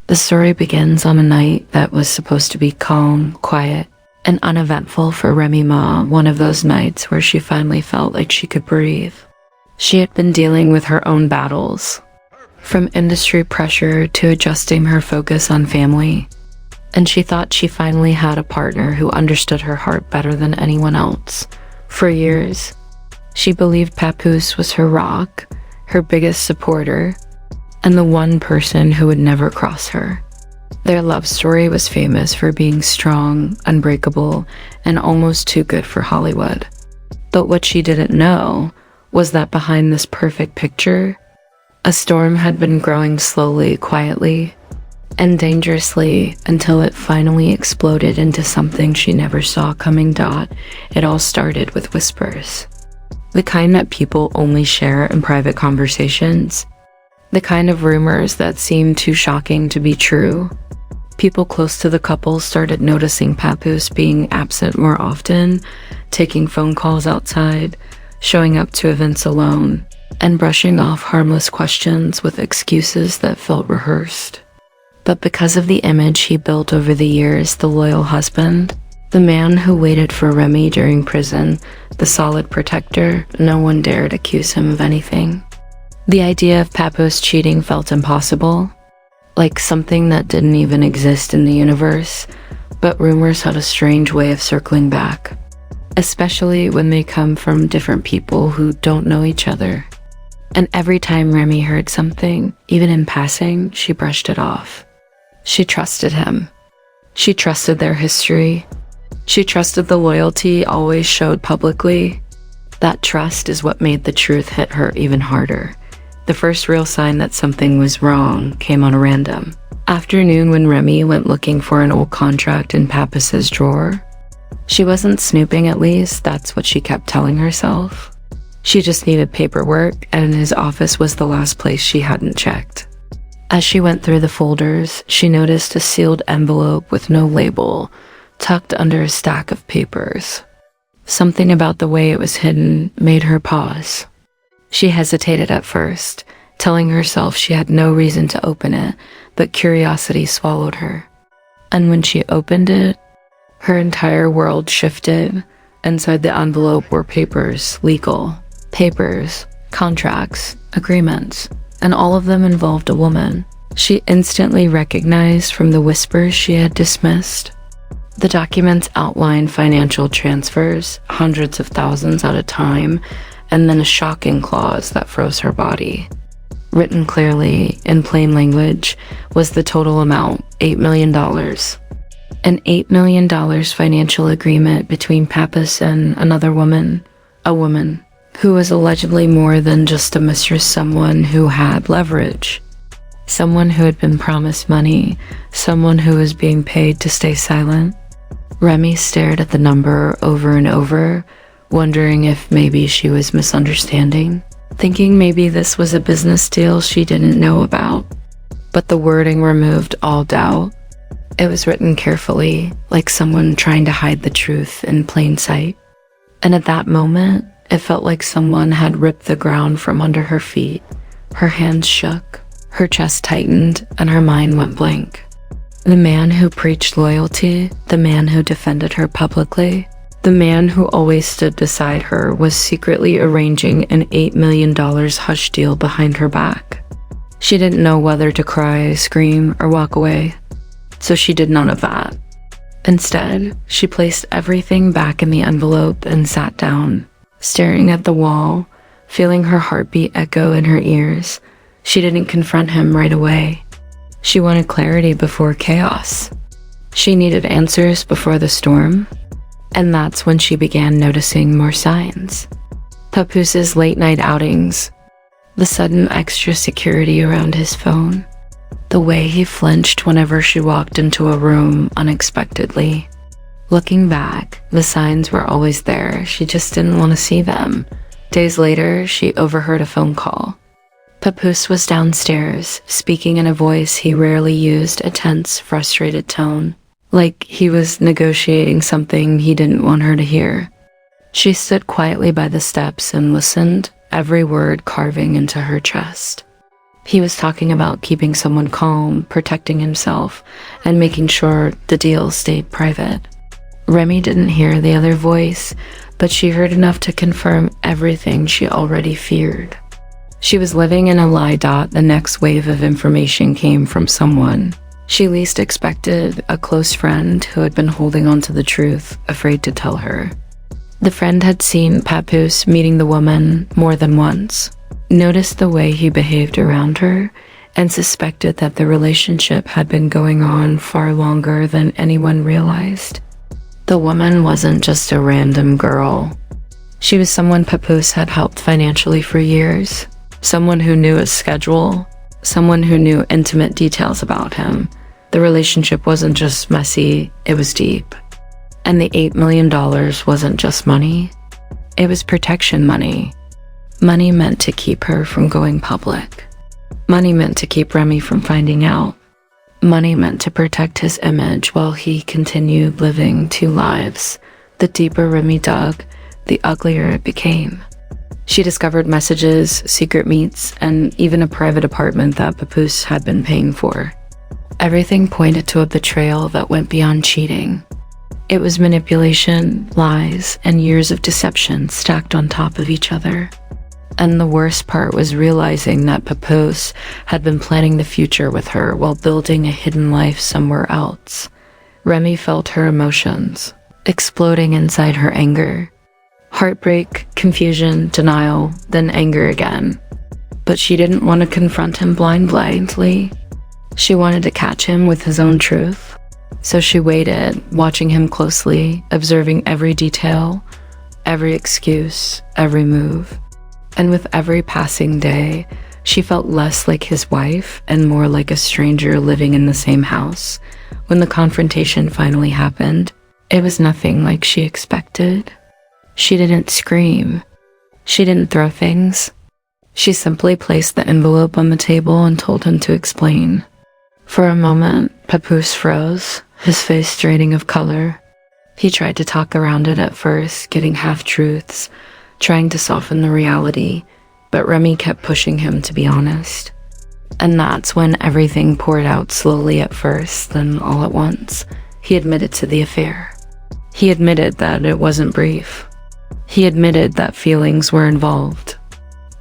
The story begins on a night that was supposed to be calm, quiet, and uneventful for Remy Ma, one of those nights where she finally felt like she could breathe. She had been dealing with her own battles, from industry pressure to adjusting her focus on family, and she thought she finally had a partner who understood her heart better than anyone else. For years, she believed Papoose was her rock, her biggest supporter, and the one person who would never cross her. Their love story was famous for being strong, unbreakable, and almost too good for Hollywood. But what she didn't know was that behind this perfect picture, a storm had been growing slowly, quietly, and dangerously until it finally exploded into something she never saw coming. It all started with whispers. The kind that people only share in private conversations. The kind of rumors that seem too shocking to be true. People close to the couple started noticing Papoose being absent more often, taking phone calls outside, showing up to events alone, and brushing off harmless questions with excuses that felt rehearsed. But because of the image he built over the years, the loyal husband, the man who waited for Remy during prison, the solid protector, no one dared accuse him of anything. The idea of Papoose cheating felt impossible, like something that didn't even exist in the universe, but rumors had a strange way of circling back, especially when they come from different people who don't know each other. And every time Remy heard something, even in passing, she brushed it off. She trusted him. She trusted their history. She trusted the loyalty always showed publicly. That trust is what made the truth hit her even harder. The first real sign that something was wrong came on a random afternoon when Remy went looking for an old contract in Papoose's drawer. She wasn't snooping, at least that's what she kept telling herself. She just needed paperwork, and his office was the last place she hadn't checked. As she went through the folders, she noticed a sealed envelope with no label, tucked under a stack of papers. Something about the way it was hidden made her pause. She hesitated at first, telling herself she had no reason to open it, but curiosity swallowed her. And when she opened it, her entire world shifted. Inside the envelope were papers, legal papers, contracts, agreements, and all of them involved a woman she instantly recognized from the whispers she had dismissed. The documents outlined financial transfers, hundreds of thousands at a time, and then a shocking clause that froze her body. Written clearly, in plain language, was the total amount, $8 million. An $8 million financial agreement between Papoose and another woman, a woman who was allegedly more than just a mistress, someone who had leverage, someone who had been promised money, someone who was being paid to stay silent. Remy stared at the number over and over, wondering if maybe she was misunderstanding, thinking maybe this was a business deal she didn't know about. But the wording removed all doubt. It was written carefully, like someone trying to hide the truth in plain sight. And at that moment, it felt like someone had ripped the ground from under her feet. Her hands shook, her chest tightened, and her mind went blank. The man who preached loyalty, the man who defended her publicly, the man who always stood beside her was secretly arranging an $8 million hush deal behind her back. She didn't know whether to cry, scream, or walk away, so she did none of that. Instead, she placed everything back in the envelope and sat down, staring at the wall, feeling her heartbeat echo in her ears. She didn't confront him right away. She wanted clarity before chaos. She needed answers before the storm. And that's when she began noticing more signs. Papoose's late-night outings, the sudden extra security around his phone, the way he flinched whenever she walked into a room unexpectedly. Looking back, the signs were always there, she just didn't want to see them. Days later, she overheard a phone call. Papoose was downstairs, speaking in a voice he rarely used, a tense, frustrated tone, like he was negotiating something he didn't want her to hear. She stood quietly by the steps and listened, every word carving into her chest. He was talking about keeping someone calm, protecting himself, and making sure the deal stayed private. Remy didn't hear the other voice, but she heard enough to confirm everything she already feared. She was living in a lie. The next wave of information came from someone she least expected, a close friend who had been holding on to the truth, afraid to tell her. The friend had seen Papoose meeting the woman more than once, noticed the way he behaved around her, and suspected that the relationship had been going on far longer than anyone realized. The woman wasn't just a random girl. She was someone Papoose had helped financially for years, someone who knew his schedule, someone who knew intimate details about him. The relationship wasn't just messy, it was deep. And the $8 million wasn't just money, it was protection money. Money meant to keep her from going public. Money meant to keep Remy from finding out. Money meant to protect his image while he continued living two lives. The deeper Remy dug, the uglier it became. She discovered messages, secret meets, and even a private apartment that Papoose had been paying for. Everything pointed to a betrayal that went beyond cheating. It was manipulation, lies, and years of deception stacked on top of each other. And the worst part was realizing that Papoose had been planning the future with her while building a hidden life somewhere else. Remy felt her emotions, exploding inside her anger. Heartbreak, confusion, denial, then anger again. But she didn't want to confront him blindly. She wanted to catch him with his own truth. So she waited, watching him closely, observing every detail, every excuse, every move. And with every passing day, she felt less like his wife and more like a stranger living in the same house. When the confrontation finally happened, it was nothing like she expected. She didn't scream. She didn't throw things. She simply placed the envelope on the table and told him to explain. For a moment, Papoose froze, his face draining of color. He tried to talk around it at first, getting half-truths, trying to soften the reality, but Remy kept pushing him to be honest. And that's when everything poured out slowly at first, then all at once. He admitted to the affair. He admitted that it wasn't brief. He admitted that feelings were involved.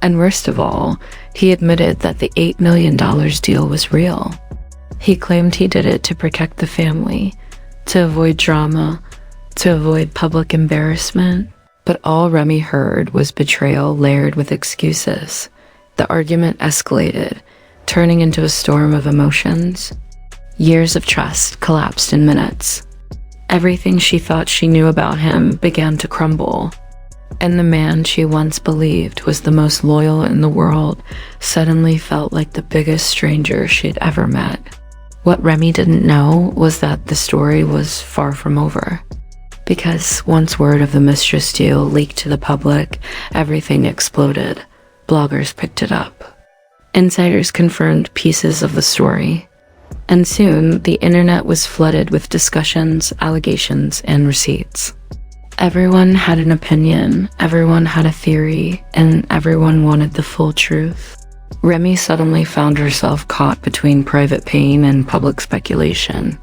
And worst of all, he admitted that the $8 million deal was real. He claimed he did it to protect the family, to avoid drama, to avoid public embarrassment. But all Remy heard was betrayal layered with excuses. The argument escalated, turning into a storm of emotions. Years of trust collapsed in minutes. Everything she thought she knew about him began to crumble. And the man she once believed was the most loyal in the world suddenly felt like the biggest stranger she'd ever met. What Remy didn't know was that the story was far from over. Because once word of the Mistress deal leaked to the public, everything exploded. Bloggers picked it up. Insiders confirmed pieces of the story. And soon, the internet was flooded with discussions, allegations, and receipts. Everyone had an opinion, everyone had a theory, and everyone wanted the full truth. Remy suddenly found herself caught between private pain and public speculation.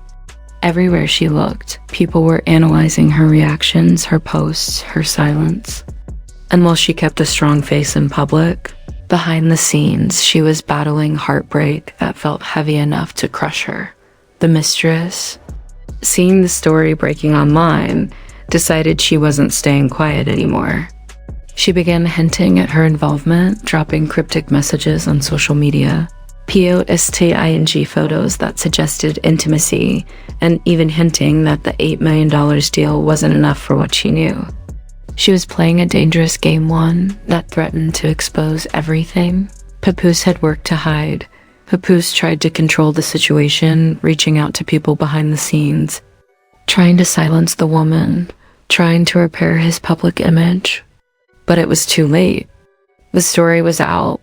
Everywhere she looked, people were analyzing her reactions, her posts, her silence. And while she kept a strong face in public, behind the scenes, she was battling heartbreak that felt heavy enough to crush her. The Mistress, seeing the story breaking online, decided she wasn't staying quiet anymore. She began hinting at her involvement, dropping cryptic messages on social media, posting photos that suggested intimacy, and even hinting that the $8 million deal wasn't enough for what she knew. She was playing a dangerous game, one that threatened to expose everything Papoose had worked to hide. Papoose tried to control the situation, reaching out to people behind the scenes, trying to silence the woman, trying to repair his public image. But it was too late. The story was out,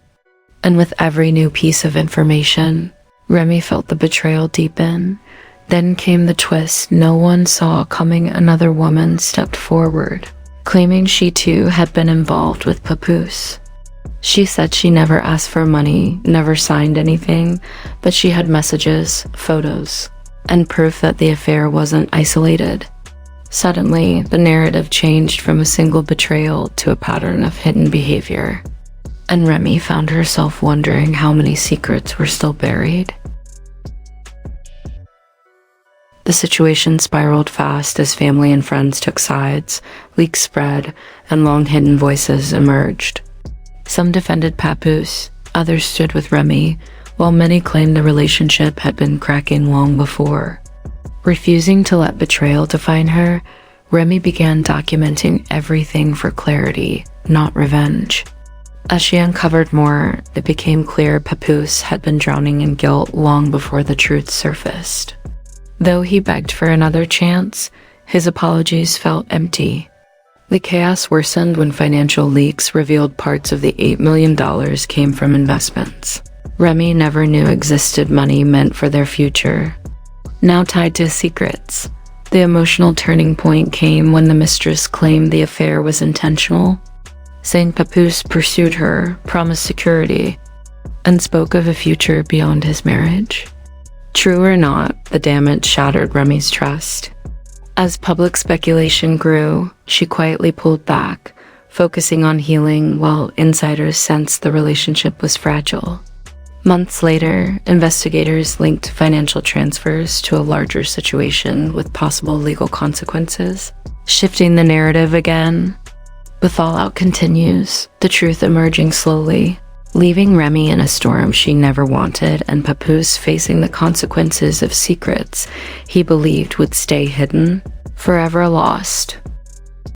and with every new piece of information, Remy felt the betrayal deepen. Then came the twist no one saw coming. Another woman stepped forward, claiming she too had been involved with Papoose. She said she never asked for money, never signed anything, but she had messages, photos, and proof that the affair wasn't isolated. Suddenly, the narrative changed from a single betrayal to a pattern of hidden behavior, and Remy found herself wondering how many secrets were still buried. The situation spiraled fast as family and friends took sides, leaks spread, and long-hidden voices emerged. Some defended Papoose, others stood with Remy, while many claimed the relationship had been cracking long before. Refusing to let betrayal define her, Remy began documenting everything for clarity, not revenge. As she uncovered more, it became clear Papoose had been drowning in guilt long before the truth surfaced. Though he begged for another chance, his apologies felt empty. The chaos worsened when financial leaks revealed parts of the $8 million came from investments Remy never knew existed money meant for their future, now tied to secrets. The emotional turning point came when the mistress claimed the affair was intentional, saying Papoose pursued her, promised security, and spoke of a future beyond his marriage. True or not, the damage shattered Remy's trust. As public speculation grew, she quietly pulled back, focusing on healing while insiders sensed the relationship was fragile. Months later, investigators linked financial transfers to a larger situation with possible legal consequences, shifting the narrative again. The fallout continues, the truth emerging slowly, leaving Remy in a storm she never wanted and Papoose facing the consequences of secrets he believed would stay hidden, forever lost.